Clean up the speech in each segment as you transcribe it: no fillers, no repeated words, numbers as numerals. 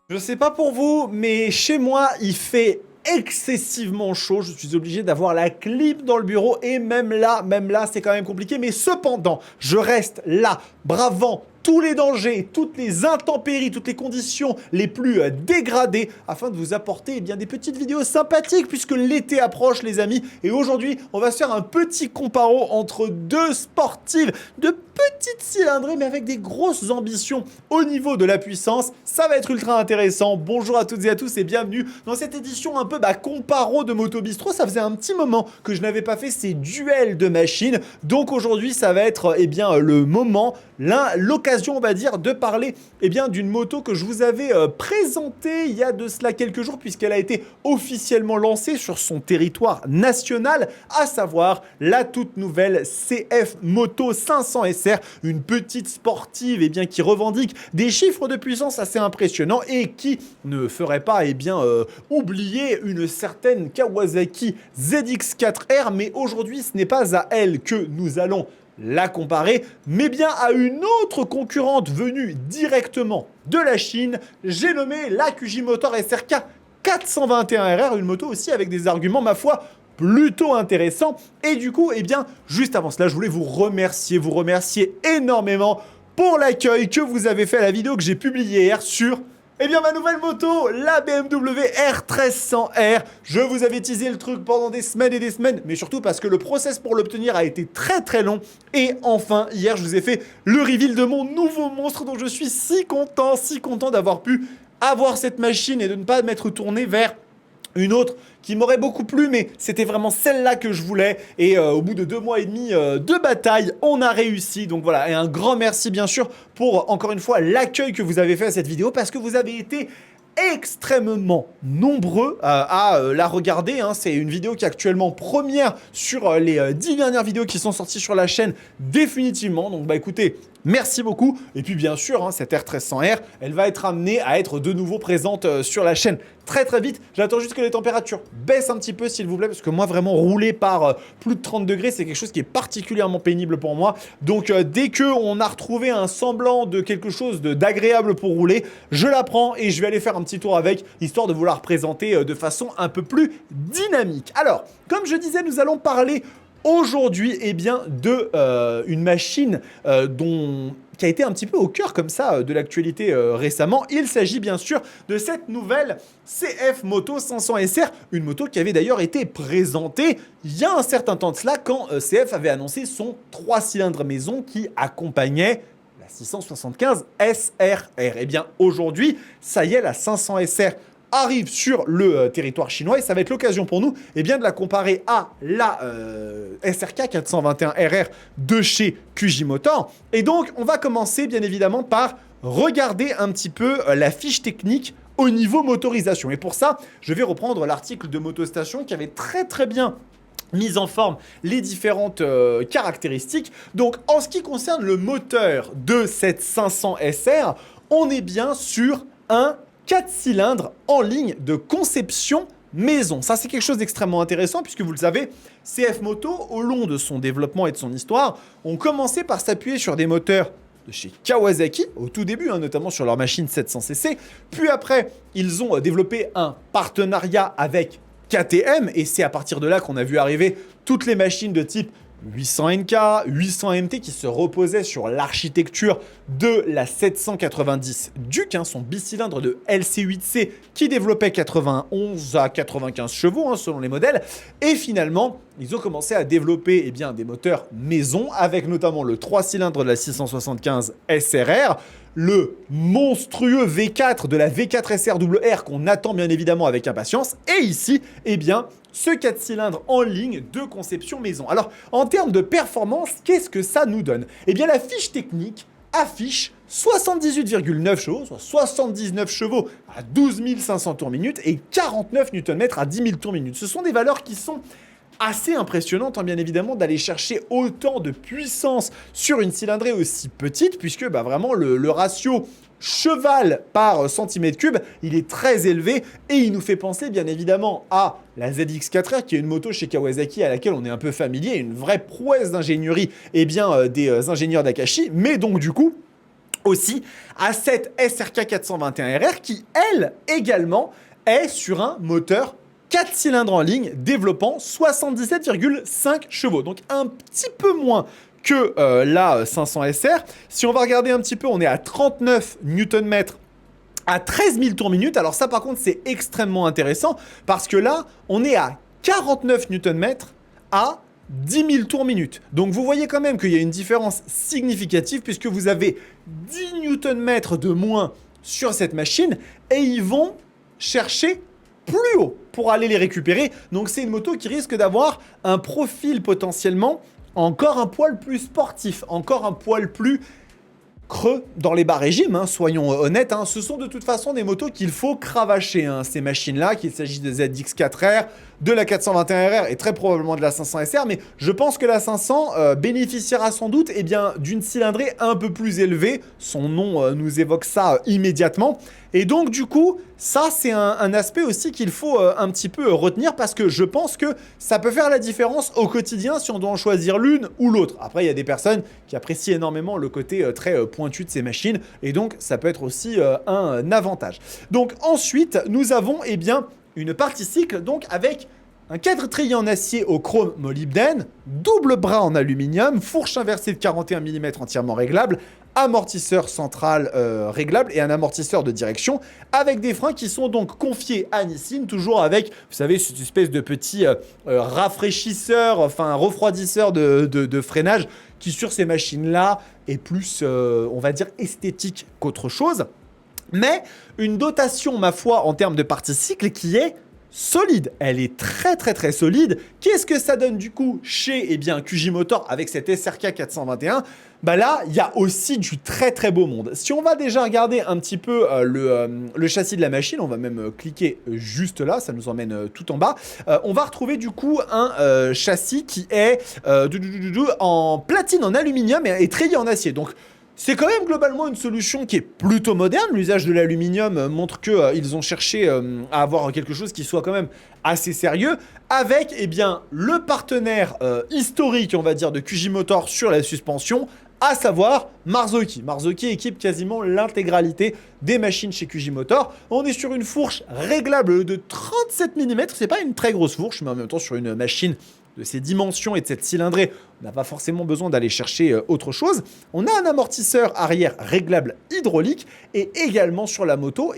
Je sais pas pour vous, mais chez moi, il fait excessivement chaud. Je suis obligé d'avoir la clim dans le bureau et même là, c'est quand même compliqué. Mais cependant, je reste là, bravant tous les dangers, toutes les intempéries, toutes les conditions les plus dégradées afin de vous apporter des petites vidéos sympathiques puisque l'été approche les amis. Et aujourd'hui, on va se faire un petit comparo entre deux sportives de petites cylindrées mais avec des grosses ambitions au niveau de la puissance. Ça va être ultra intéressant. Bonjour à toutes et à tous et bienvenue dans cette édition un peu comparo de Moto Bistro. Ça faisait un petit moment que je n'avais pas fait ces duels de machines. Donc aujourd'hui, ça va être le moment, l'occasion on va dire de parler d'une moto que je vous avais présentée il y a de cela quelques jours puisqu'elle a été officiellement lancée sur son territoire national, à savoir la toute nouvelle CF Moto 500 SR, une petite sportive qui revendique des chiffres de puissance assez impressionnants et qui ne ferait pas oublier une certaine Kawasaki ZX4R, mais aujourd'hui ce n'est pas à elle que nous allons la comparer, mais bien à une autre concurrente venue directement de la Chine. J'ai nommé la Kujimotor SRK 421RR, une moto aussi avec des arguments, ma foi, plutôt intéressants. Et du coup, juste avant cela, je voulais vous remercier énormément pour l'accueil que vous avez fait à la vidéo que j'ai publiée hier sur ma nouvelle moto, la BMW R1300R. Je vous avais teasé le truc pendant des semaines et des semaines, mais surtout parce que le process pour l'obtenir a été très très long. Et enfin, hier, je vous ai fait le reveal de mon nouveau monstre dont je suis si content d'avoir pu avoir cette machine et de ne pas m'être tourné vers une autre qui m'aurait beaucoup plu, mais c'était vraiment celle-là que je voulais. Et au bout de 2 mois et demi de bataille, on a réussi. Donc voilà, et un grand merci bien sûr pour, encore une fois, l'accueil que vous avez fait à cette vidéo, parce que vous avez été extrêmement nombreux à la regarder. C'est une vidéo qui est actuellement première sur les 10 dernières vidéos qui sont sorties sur la chaîne définitivement. Donc écoutez, merci beaucoup. Et puis bien sûr, cette R1300R, elle va être amenée à être de nouveau présente sur la chaîne très très vite. J'attends juste que les températures baissent un petit peu s'il vous plaît, parce que moi vraiment rouler par plus de 30 degrés, c'est quelque chose qui est particulièrement pénible pour moi. Donc dès qu'on a retrouvé un semblant de quelque chose d'agréable pour rouler, je la prends et je vais aller faire un petit tour avec, histoire de vous la représenter de façon un peu plus dynamique. Alors, comme je disais, nous allons parler aujourd'hui une machine qui a été un petit peu au cœur comme ça de l'actualité récemment. Il s'agit bien sûr de cette nouvelle CF Moto 500 SR, une moto qui avait d'ailleurs été présentée il y a un certain temps de cela quand CF avait annoncé son 3 cylindres maison qui accompagnait la 675 SRR. Et bien aujourd'hui, ça y est, la 500 SR arrive sur le territoire chinois et ça va être l'occasion pour nous de la comparer à la SRK 421RR de chez Kujimotor. Et donc, on va commencer bien évidemment par regarder un petit peu la fiche technique au niveau motorisation. Et pour ça, je vais reprendre l'article de Motostation qui avait très bien mise en forme les différentes caractéristiques. Donc, en ce qui concerne le moteur de cette 500 SR, on est bien sur un 4 cylindres en ligne de conception maison. Ça, c'est quelque chose d'extrêmement intéressant puisque vous le savez, CF Moto, au long de son développement et de son histoire, ont commencé par s'appuyer sur des moteurs de chez Kawasaki, au tout début, notamment sur leur machine 700cc. Puis après, ils ont développé un partenariat avec KTM et c'est à partir de là qu'on a vu arriver toutes les machines de type 800NK, 800MT qui se reposaient sur l'architecture de la 790 Duke, son bicylindre de LC8C qui développait 91 à 95 chevaux selon les modèles. Et finalement, ils ont commencé à développer des moteurs maison avec notamment le 3 cylindres de la 675 SRR, le monstrueux V4 de la V4 SRWR qu'on attend bien évidemment avec impatience. Et ici, ce 4 cylindres en ligne de conception maison. Alors, en termes de performance, qu'est-ce que ça nous donne ? La fiche technique affiche 78,9 chevaux, soit 79 chevaux à 12 500 tours minute et 49 Nm à 10 000 tours minute. Ce sont des valeurs qui sont assez impressionnante, bien évidemment, d'aller chercher autant de puissance sur une cylindrée aussi petite, puisque vraiment le ratio cheval par centimètre cube, il est très élevé et il nous fait penser bien évidemment à la ZX4R qui est une moto chez Kawasaki à laquelle on est un peu familier, une vraie prouesse d'ingénierie des ingénieurs d'Akashi, mais donc du coup aussi à cette SRK 421RR qui, elle, également, est sur un moteur 4 cylindres en ligne développant 77,5 chevaux. Donc un petit peu moins que la 500 SR. Si on va regarder un petit peu, on est à 39 Nm à 13 000 tours minute. Alors ça, par contre, c'est extrêmement intéressant parce que là, on est à 49 Nm à 10 000 tours minute. Donc vous voyez quand même qu'il y a une différence significative puisque vous avez 10 Nm de moins sur cette machine et ils vont chercher plus haut pour aller les récupérer. Donc c'est une moto qui risque d'avoir un profil potentiellement encore un poil plus sportif, encore un poil plus creux dans les bas régimes, hein, soyons honnêtes. Hein. Ce sont de toute façon des motos qu'il faut cravacher, hein, ces machines-là, qu'il s'agisse de ZX4R, de la 421RR et très probablement de la 500SR, mais je pense que la 500 bénéficiera sans doute d'une cylindrée un peu plus élevée. Son nom nous évoque ça immédiatement. Et donc du coup, ça c'est un aspect aussi qu'il faut un petit peu retenir parce que je pense que ça peut faire la différence au quotidien si on doit en choisir l'une ou l'autre. Après, il y a des personnes qui apprécient énormément le côté très pointu de ces machines et donc ça peut être aussi un avantage. Donc ensuite, nous avons une partie cycle donc avec un cadre treillis en acier au chrome molybdène, double bras en aluminium, fourche inversée de 41 mm entièrement réglable, amortisseur central réglable et un amortisseur de direction avec des freins qui sont donc confiés à Nissin, toujours avec, vous savez, cette espèce de petit rafraîchisseur, enfin refroidisseur de freinage qui sur ces machines-là est plus, on va dire, esthétique qu'autre chose. Mais une dotation, ma foi, en termes de partie cycle qui est solide. Elle est très solide. Qu'est-ce que ça donne du coup chez QJ Motor avec cette SRK 421 ? Bah là, il y a aussi du très beau monde. Si on va déjà regarder un petit peu le châssis de la machine, on va même cliquer juste là, ça nous emmène tout en bas. On va retrouver du coup un châssis qui est en platine en aluminium et treillis en acier. Donc c'est quand même globalement une solution qui est plutôt moderne. L'usage de l'aluminium montre qu'ils ont cherché à avoir quelque chose qui soit quand même assez sérieux, avec le partenaire historique, on va dire, de QJ Motor sur la suspension, à savoir Marzocchi. Marzocchi équipe quasiment l'intégralité des machines chez QJ Motor. On est sur une fourche réglable de 37 mm, c'est pas une très grosse fourche, mais en même temps sur une machine de ces dimensions et de cette cylindrée, on n'a pas forcément besoin d'aller chercher autre chose. On a un amortisseur arrière réglable hydraulique et également sur la moto,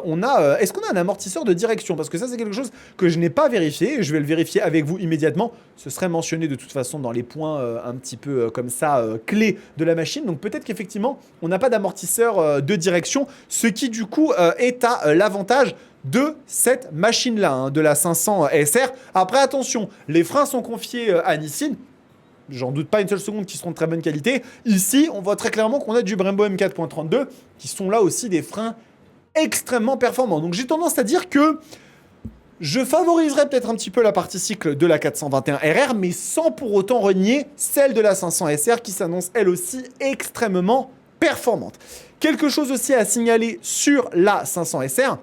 on a... est-ce qu'on a un amortisseur de direction ? Parce que ça, c'est quelque chose que je n'ai pas vérifié et je vais le vérifier avec vous immédiatement. Ce serait mentionné de toute façon dans les points un petit peu comme ça, clés de la machine. Donc peut-être qu'effectivement, on n'a pas d'amortisseur de direction, ce qui du coup est à l'avantage de cette machine-là, hein, de la 500 SR. Après, attention, les freins sont confiés à Nissin. J'en doute pas une seule seconde qu'ils seront de très bonne qualité. Ici, on voit très clairement qu'on a du Brembo M4.32 qui sont là aussi des freins extrêmement performants. Donc j'ai tendance à dire que je favoriserais peut-être un petit peu la partie cycle de la 421RR, mais sans pour autant renier celle de la 500 SR qui s'annonce elle aussi extrêmement performante. Quelque chose aussi à signaler sur la 500 SR,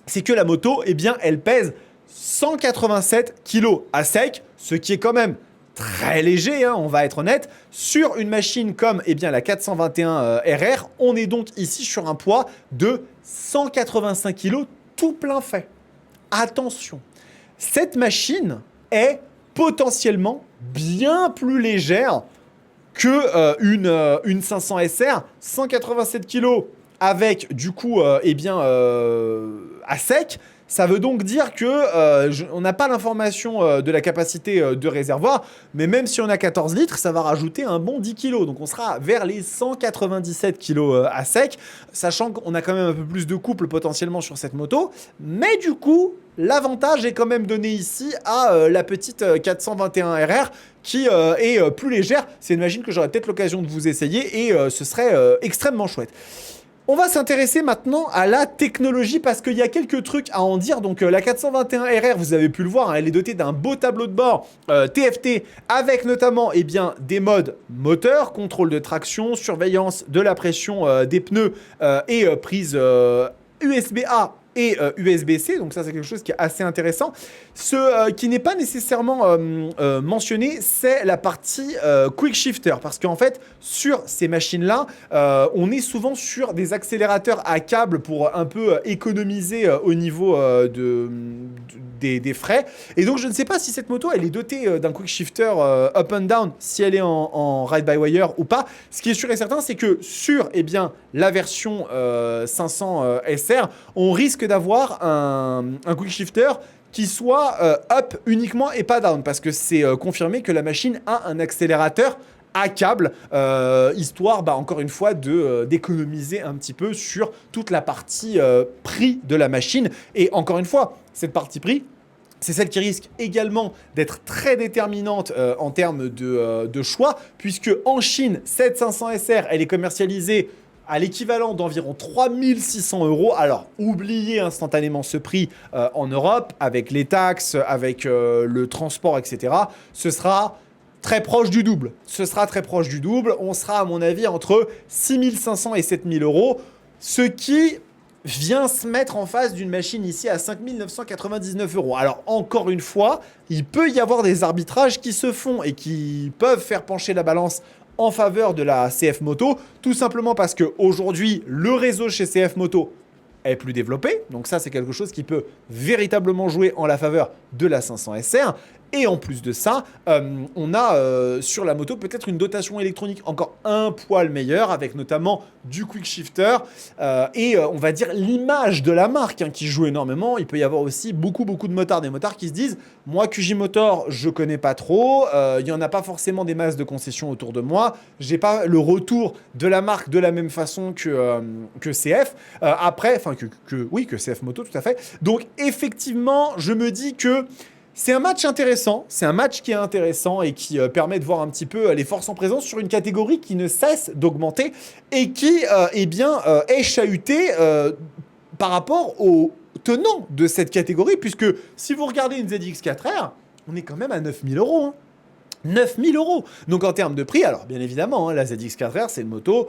c'est que la moto, elle pèse 187 kg à sec, ce qui est quand même très léger, hein, on va être honnête. Sur une machine comme la 421 RR, on est donc ici sur un poids de 185 kg tout plein fait. Attention, cette machine est potentiellement bien plus légère que une 500 SR, 187 kg avec du coup à sec. Ça veut donc dire que on n'a pas l'information de la capacité de réservoir, mais même si on a 14 litres, ça va rajouter un bon 10 kg. Donc on sera vers les 197 kg à sec, sachant qu'on a quand même un peu plus de couple potentiellement sur cette moto. Mais du coup, l'avantage est quand même donné ici à la petite 421 RR qui est plus légère. C'est une machine que j'aurai peut-être l'occasion de vous essayer et ce serait extrêmement chouette. On va s'intéresser maintenant à la technologie parce qu'il y a quelques trucs à en dire. Donc la 421 RR, vous avez pu le voir, hein, elle est dotée d'un beau tableau de bord TFT avec notamment des modes moteur, contrôle de traction, surveillance de la pression des pneus et prise USB-A et USB-C, donc ça c'est quelque chose qui est assez intéressant. Ce qui n'est pas nécessairement mentionné, c'est la partie Quick Shifter, parce qu'en fait, sur ces machines-là, on est souvent sur des accélérateurs à câble pour un peu économiser au niveau des frais. Et donc je ne sais pas si cette moto, elle est dotée d'un Quick Shifter up and down, si elle est en ride-by-wire ou pas. Ce qui est sûr et certain, c'est que sur la version 500 SR, on risque d'avoir un Quick Shifter qui soit up uniquement et pas down, parce que c'est confirmé que la machine a un accélérateur à câble, histoire, encore une fois, d'économiser un petit peu sur toute la partie prix de la machine. Et encore une fois, cette partie prix, c'est celle qui risque également d'être très déterminante en termes de choix, puisque en Chine, cette 500 SR, elle est commercialisée à l'équivalent d'environ 3600 €. Alors, oubliez instantanément ce prix en Europe, avec les taxes, avec le transport, etc. Ce sera très proche du double. Ce sera très proche du double. On sera, à mon avis, entre 6500 et 7000 €, ce qui vient se mettre en face d'une machine ici à 5999 €. Alors, encore une fois, il peut y avoir des arbitrages qui se font et qui peuvent faire pencher la balance en faveur de la CF Moto, tout simplement parce qu'aujourd'hui, le réseau chez CF Moto est plus développé. Donc ça, c'est quelque chose qui peut véritablement jouer en la faveur de la 500 SR. Et en plus de ça, on a sur la moto peut-être une dotation électronique encore un poil meilleure, avec notamment du quick shifter et on va dire l'image de la marque qui joue énormément. Il peut y avoir aussi beaucoup de motards, des motards qui se disent « Moi, QJ Motor, je connais pas trop, il n'y en a pas forcément des masses de concessions autour de moi, j'ai pas le retour de la marque de la même façon que CF, que CF Moto, tout à fait. » Donc effectivement, je me dis que c'est un match intéressant, c'est un match qui est intéressant et qui permet de voir un petit peu les forces en présence sur une catégorie qui ne cesse d'augmenter et qui est chahutée par rapport aux tenants de cette catégorie, puisque si vous regardez une ZX4R, on est quand même à 9000 €. 9000 €. Donc en termes de prix, alors bien évidemment, la ZX4R, c'est une moto,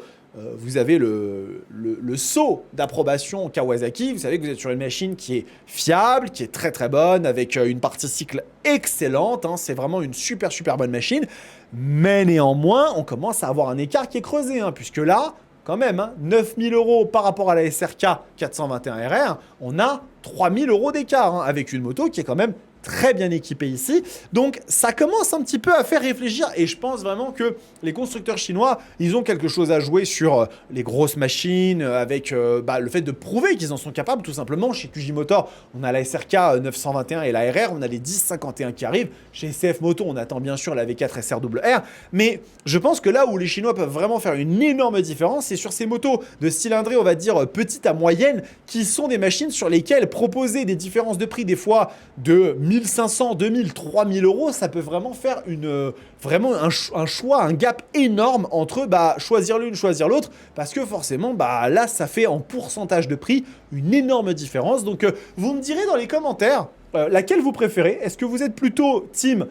vous avez le sceau d'approbation Kawasaki, vous savez que vous êtes sur une machine qui est fiable, qui est très très bonne, avec une partie cycle excellente, c'est vraiment une super bonne machine, mais néanmoins, on commence à avoir un écart qui est creusé, puisque là, quand même, 9000 € par rapport à la SRK 421 RR, on a 3000 € d'écart, avec une moto qui est quand même très bien équipé ici. Donc ça commence un petit peu à faire réfléchir et je pense vraiment que les constructeurs chinois, ils ont quelque chose à jouer sur les grosses machines avec le fait de prouver qu'ils en sont capables tout simplement. Chez QJ Motor, on a la SRK 921 et la RR, on a les 1051 qui arrivent. Chez CF Moto, on attend bien sûr la V4 SRR, mais je pense que là où les Chinois peuvent vraiment faire une énorme différence, c'est sur ces motos de cylindrée, on va dire petite à moyenne, qui sont des machines sur lesquelles proposer des différences de prix des fois de 1500, 2000, 3000 €, ça peut vraiment faire un choix, un gap énorme entre choisir l'une, choisir l'autre, parce que forcément, là, ça fait en pourcentage de prix une énorme différence. Donc, vous me direz dans les commentaires laquelle vous préférez. Est-ce que vous êtes plutôt team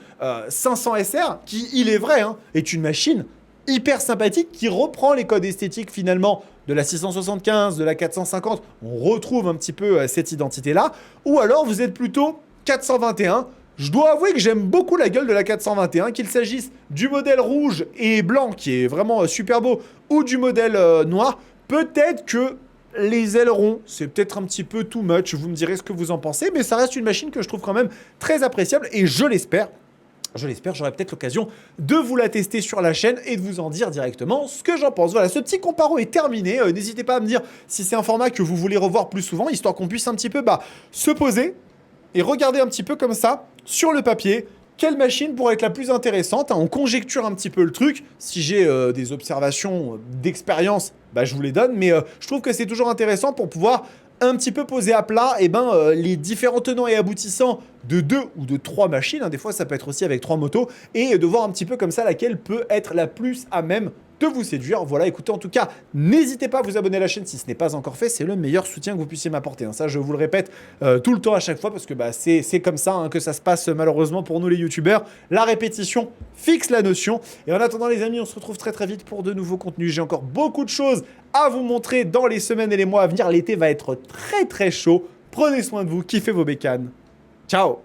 500 SR, qui, il est vrai, est une machine hyper sympathique, qui reprend les codes esthétiques finalement de la 675, de la 450, on retrouve un petit peu cette identité-là, ou alors vous êtes plutôt 421. Je dois avouer que j'aime beaucoup la gueule de la 421, qu'il s'agisse du modèle rouge et blanc qui est vraiment super beau, ou du modèle noir. Peut-être que les ailerons, c'est peut-être un petit peu too much, vous me direz ce que vous en pensez, mais ça reste une machine que je trouve quand même très appréciable et je l'espère, j'aurai peut-être l'occasion de vous la tester sur la chaîne et de vous en dire directement ce que j'en pense. Voilà, ce petit comparo est terminé. N'hésitez pas à me dire si c'est un format que vous voulez revoir plus souvent, histoire qu'on puisse un petit peu se poser et regarder un petit peu comme ça, sur le papier, quelle machine pourrait être la plus intéressante. On conjecture un petit peu le truc. Si j'ai des observations d'expérience, je vous les donne. Mais je trouve que c'est toujours intéressant pour pouvoir un petit peu poser à plat les différents tenants et aboutissants de 2 ou de 3 machines. Des fois, ça peut être aussi avec 3 motos. Et de voir un petit peu comme ça laquelle peut être la plus à même de vous séduire. Voilà, écoutez, en tout cas, n'hésitez pas à vous abonner à la chaîne si ce n'est pas encore fait. C'est le meilleur soutien que vous puissiez m'apporter. Ça, je vous le répète tout le temps à chaque fois parce que c'est comme ça que ça se passe malheureusement pour nous les youtubeurs. La répétition fixe la notion. Et en attendant, les amis, on se retrouve très très vite pour de nouveaux contenus. J'ai encore beaucoup de choses à vous montrer dans les semaines et les mois à venir. L'été va être très très chaud. Prenez soin de vous, kiffez vos bécanes. Ciao.